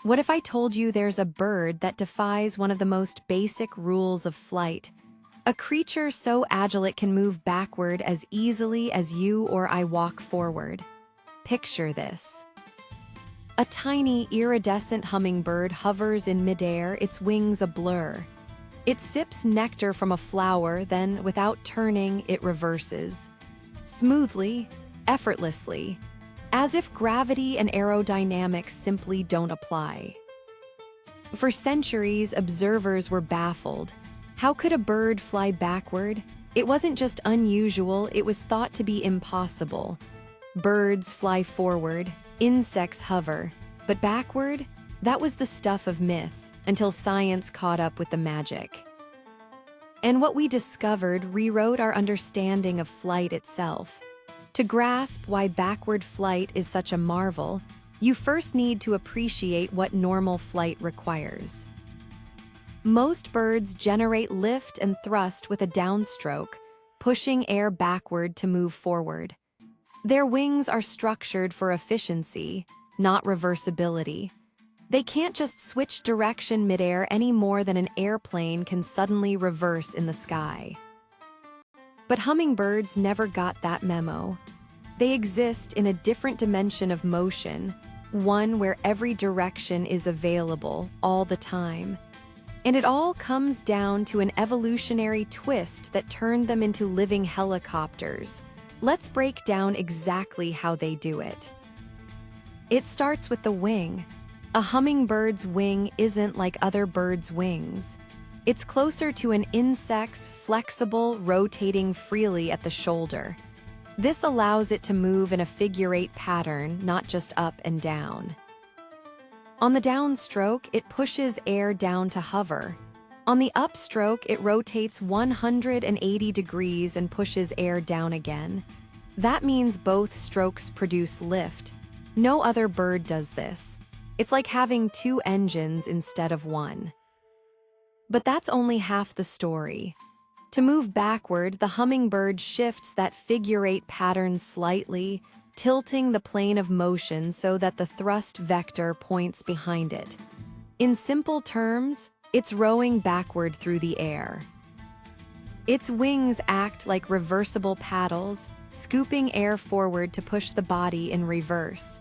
What if I told you there's a bird that defies one of the most basic rules of flight? A creature so agile it can move backward as easily as you or I walk forward. Picture this. A tiny, iridescent hummingbird hovers in midair, its wings a blur. It sips nectar from a flower, then, without turning, it reverses. Smoothly, effortlessly, as if gravity and aerodynamics simply don't apply. For centuries, observers were baffled. How could a bird fly backward? It wasn't just unusual, it was thought to be impossible. Birds fly forward, insects hover, but backward? That was the stuff of myth, until science caught up with the magic. And what we discovered rewrote our understanding of flight itself. To grasp why backward flight is such a marvel, you first need to appreciate what normal flight requires. Most birds generate lift and thrust with a downstroke, pushing air backward to move forward. Their wings are structured for efficiency, not reversibility. They can't just switch direction midair any more than an airplane can suddenly reverse in the sky. But hummingbirds never got that memo. They exist in a different dimension of motion, one where every direction is available all the time. And it all comes down to an evolutionary twist that turned them into living helicopters. Let's break down exactly how they do it. It starts with the wing. A hummingbird's wing isn't like other birds' wings. It's closer to an insect's, flexible, rotating freely at the shoulder. This allows it to move in a figure-8 pattern, not just up and down. On the downstroke, it pushes air down to hover. On the upstroke, it rotates 180 degrees and pushes air down again. That means both strokes produce lift. No other bird does this. It's like having two engines instead of one. But that's only half the story. To move backward, the hummingbird shifts that figure-8 pattern slightly, tilting the plane of motion so that the thrust vector points behind it. In simple terms, it's rowing backward through the air. Its wings act like reversible paddles, scooping air forward to push the body in reverse.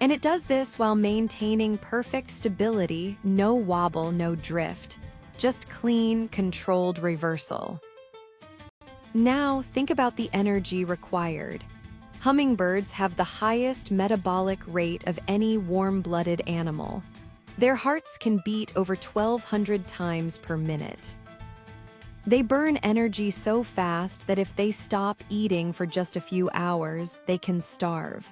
And it does this while maintaining perfect stability, no wobble, no drift. Just clean, controlled reversal. Now, think about the energy required. Hummingbirds have the highest metabolic rate of any warm-blooded animal. Their hearts can beat over 1,200 times per minute. They burn energy so fast that if they stop eating for just a few hours, they can starve.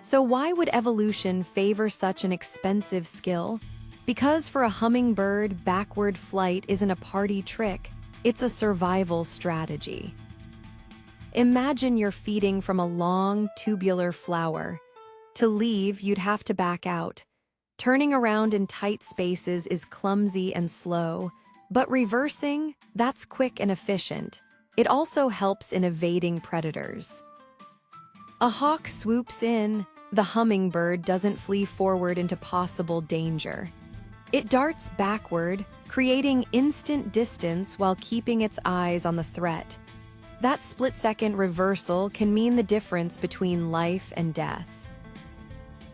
So why would evolution favor such an expensive skill? Because for a hummingbird, backward flight isn't a party trick, it's a survival strategy. Imagine you're feeding from a long, tubular flower. To leave, you'd have to back out. Turning around in tight spaces is clumsy and slow, but reversing, that's quick and efficient. It also helps in evading predators. A hawk swoops in, the hummingbird doesn't flee forward into possible danger. It darts backward, creating instant distance while keeping its eyes on the threat. That split-second reversal can mean the difference between life and death.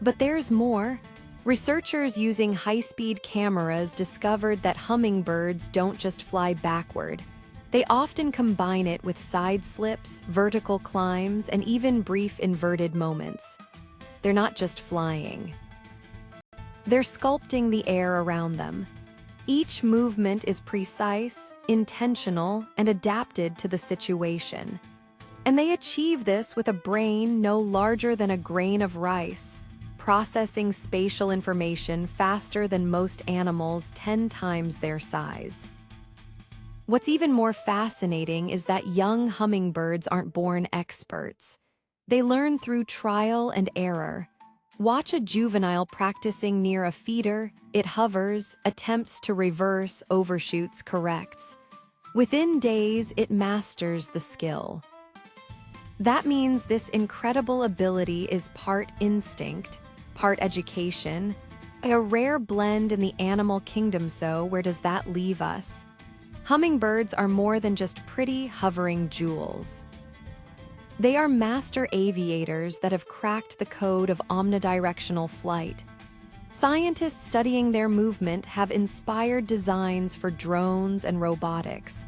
But there's more. Researchers using high-speed cameras discovered that hummingbirds don't just fly backward. They often combine it with side slips, vertical climbs, and even brief inverted moments. They're not just flying. They're sculpting the air around them. Each movement is precise, intentional, and adapted to the situation. And they achieve this with a brain no larger than a grain of rice, processing spatial information faster than most animals 10 times their size. What's even more fascinating is that young hummingbirds aren't born experts. They learn through trial and error. Watch a juvenile practicing near a feeder. It hovers, attempts to reverse, overshoots, corrects. Within days, it masters the skill. That means this incredible ability is part instinct, part education, A rare blend in the animal kingdom, so where does that leave us? Hummingbirds are more than just pretty, hovering jewels. They are master aviators that have cracked the code of omnidirectional flight. Scientists studying their movement have inspired designs for drones and robotics.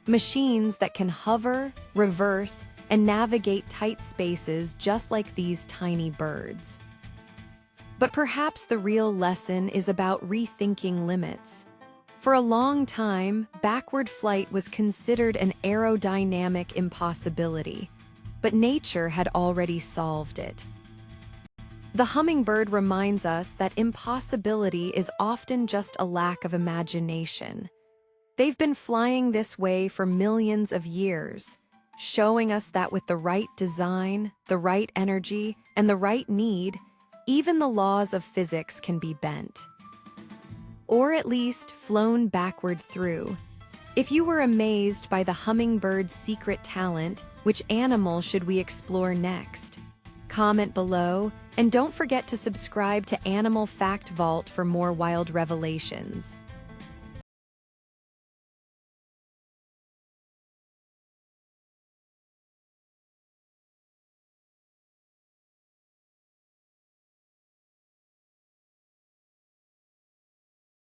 Machines that can hover, reverse, and navigate tight spaces just like these tiny birds. But perhaps the real lesson is about rethinking limits. For a long time, backward flight was considered an aerodynamic impossibility, but nature had already solved it. The hummingbird reminds us that impossibility is often just a lack of imagination. They've been flying this way for millions of years, showing us that with the right design, the right energy, and the right need, even the laws of physics can be bent. Or at least flown backward through. If you were amazed by the hummingbird's secret talent, which animal should we explore next? Comment below, and don't forget to subscribe to Animal Fact Vault for more wild revelations.